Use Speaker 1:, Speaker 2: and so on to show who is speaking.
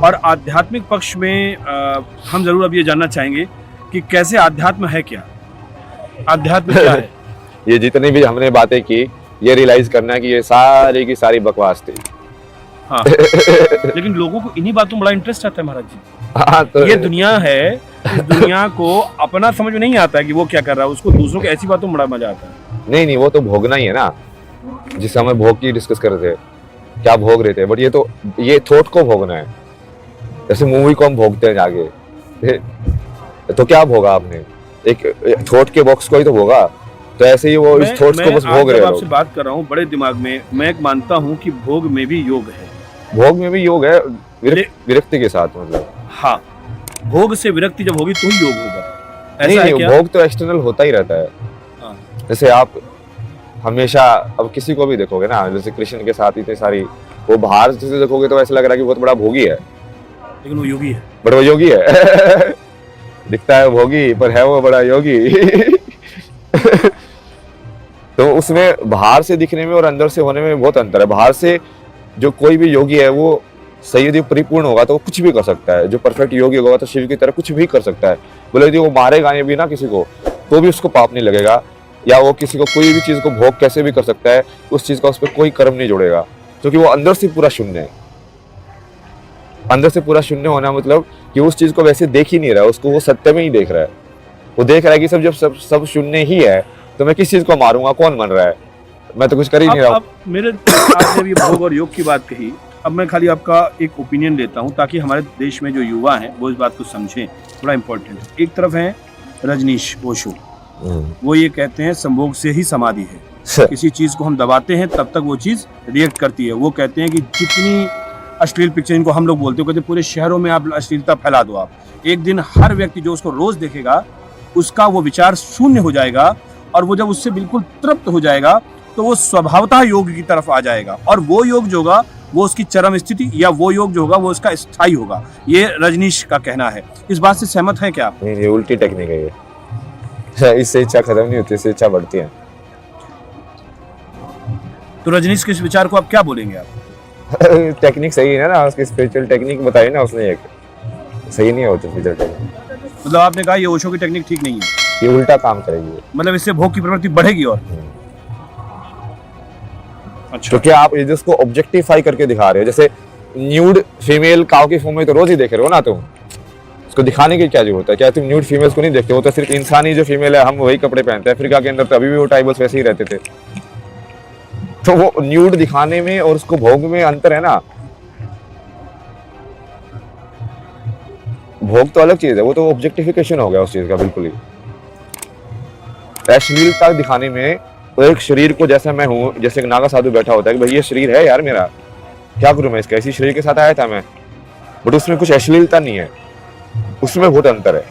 Speaker 1: और आध्यात्मिक पक्ष में हम जरूर अब ये जानना चाहेंगे कि कैसे अध्यात्म है क्या, अध्यात्म क्या है।
Speaker 2: ये जितनी भी हमने बातें की, ये रियलाइज करना है कि ये सारी की सारी बकवास थी।
Speaker 1: हाँ लेकिन लोगों को इन्हीं बातों में बड़ा इंटरेस्ट आता है महाराज जी।
Speaker 2: हाँ, तो
Speaker 1: ये दुनिया है, इस दुनिया को अपना समझ में नहीं आता है कि वो क्या कर रहा है, उसको दूसरों के ऐसी बातों में बड़ा मजा आता है।
Speaker 2: नहीं, वो तो भोगना ही है ना, जिस समय भोग की डिस्कस कर रहे थे, क्या भोग रहे थे, बट ये थॉट को भोगना है। जैसे मूवी को हम भोगते हैं जाके, तो क्या भोगा आपने, एक थॉट के बॉक्स को ही तो भोगा। तो ऐसे ही वो इस थॉट्स को बस भोग रहे हैं।
Speaker 1: आपसे बात कर रहा हूँ बड़े दिमाग में, मैं मानता हूँ कि भोग में भी योग है।
Speaker 2: भोग में भी योग है, विरक्ति के साथ, मतलब।
Speaker 1: हाँ, भोग से विरक्ति जब होगी तो ही योग होगा। ऐसा है
Speaker 2: नहीं,
Speaker 1: क्या?
Speaker 2: भोग तो एक्सटर्नल होता ही रहता है।
Speaker 1: हाँ।
Speaker 2: जैसे आप हमेशा अब किसी को भी देखोगे ना, जैसे कृष्ण के साथ इतनी सारी, वो बाहर से देखोगे तो ऐसा लग रहा है कि बहुत बड़ा भोगी है,
Speaker 1: लेकिन वो योगी है।
Speaker 2: बट वो योगी है। दिखता है भोगी पर है वो बड़ा योगी। तो उसमें बाहर से दिखने में और अंदर से होने में बहुत अंतर है। बाहर से जो कोई भी योगी है वो सही यदि परिपूर्ण होगा तो वो कुछ भी कर सकता है। जो परफेक्ट योगी होगा तो शिव की तरह कुछ भी कर सकता है। बोले यदि वो मारेगा भी ना किसी को तो भी उसको पाप नहीं लगेगा, या वो किसी को कोई भी चीज को भोग कैसे भी कर सकता है, उस चीज का उस पर कोई कर्म नहीं जोड़ेगा, क्योंकि वो अंदर से पूरा शून्य है। अंदर से पूरा शून्य होना मतलब कि उस चीज को वैसे देख ही नहीं रहा, उसको वो सत्य में ही देख रहा है। वो देख रहा है कि सब शून्य ही है, तो मैं किस चीज को मारूंगा, कौन मन रहा है, मैं तो कुछ कर ही नहीं रहा हूं।
Speaker 1: आपने भी भोग और योग की बात कही, अब मैं खाली आपका एक ओपिनियन लेता हूं ताकि हमारे देश में जो युवा हैं वो इस बात को समझें, बड़ा इंपॉर्टेंट है। एक तरफ है रजनीश ओशो, वो ये कहते हैं संभोग से ही समाधि है। किसी चीज को हम दबाते हैं तब तक वो चीज रिएक्ट करती है। वो कहते हैं कि जितनी अश्लील पिक्चर, इनको हम लोग बोलते हैं, कहते पूरे शहरों में आप अश्लीलता फैला दो, आप एक दिन हर व्यक्ति जो उसको रोज देखेगा उसका वो विचार शून्य हो जाएगा, और वो जब उससे बिल्कुल तृप्त हो जाएगा तो वो स्वभावतः योग की तरफ आ जाएगा, और वो योग जो होगा वो उसकी चरम स्थिति, या वो योग जो होगा वो उसका स्थायी होगा। ये रजनीश का कहना है। इस बात से सहमत है क्या आप?
Speaker 2: नहीं, ये उल्टी टेक्निक है ये। इससे इच्छा खत्म नहीं होती, इससे इच्छा बढ़ती है।
Speaker 1: तो रजनीश के इस विचार को आप क्या बोलेंगे आप?
Speaker 2: टेक्निक सही है ना, उसकी स्पिरिचुअल टेक्निक बताई ना उसने, एक सही नहीं होती स्पिरिचुअल टेक्निक।
Speaker 1: मतलब आपने कहा ये ओशो की टेक्निक ठीक नहीं है,
Speaker 2: ये उल्टा काम करेगी,
Speaker 1: मतलब इससे भोग की प्रवृत्ति बढ़ेगी। और अच्छा,
Speaker 2: क्योंकि आप इसको ऑब्जेक्टिफाई करके दिखा रहे हो। जैसे न्यूड फीमेल काऊ की फॉर्म में तो रोज ही देख रहे हो ना तुम, उसको दिखाने की क्या जरूरत है? क्या तुम न्यूड फीमेल्स को नहीं देखते? वो तो सिर्फ इंसानी जो फीमेल है, हम वही कपड़े पहनते हैं। अफ्रीका के अंदर तो अभी भी वो ट्राइबल्स वैसे ही रहते थे। तो वो न्यूड दिखाने में और उसको भोग में अंतर है ना। भोग तो अलग चीज है, वो तो ऑब्जेक्टिफिकेशन हो गया उस चीज का बिल्कुल ही। अश्लीलता दिखाने में तो एक शरीर को, जैसा मैं हूँ, जैसे एक नागा साधु बैठा होता है कि भाई ये शरीर है यार मेरा, क्या करूं मैं इसका, इसी शरीर के साथ आया था मैं, बट उसमें कुछ अश्लीलता नहीं है, उसमें बहुत अंतर है।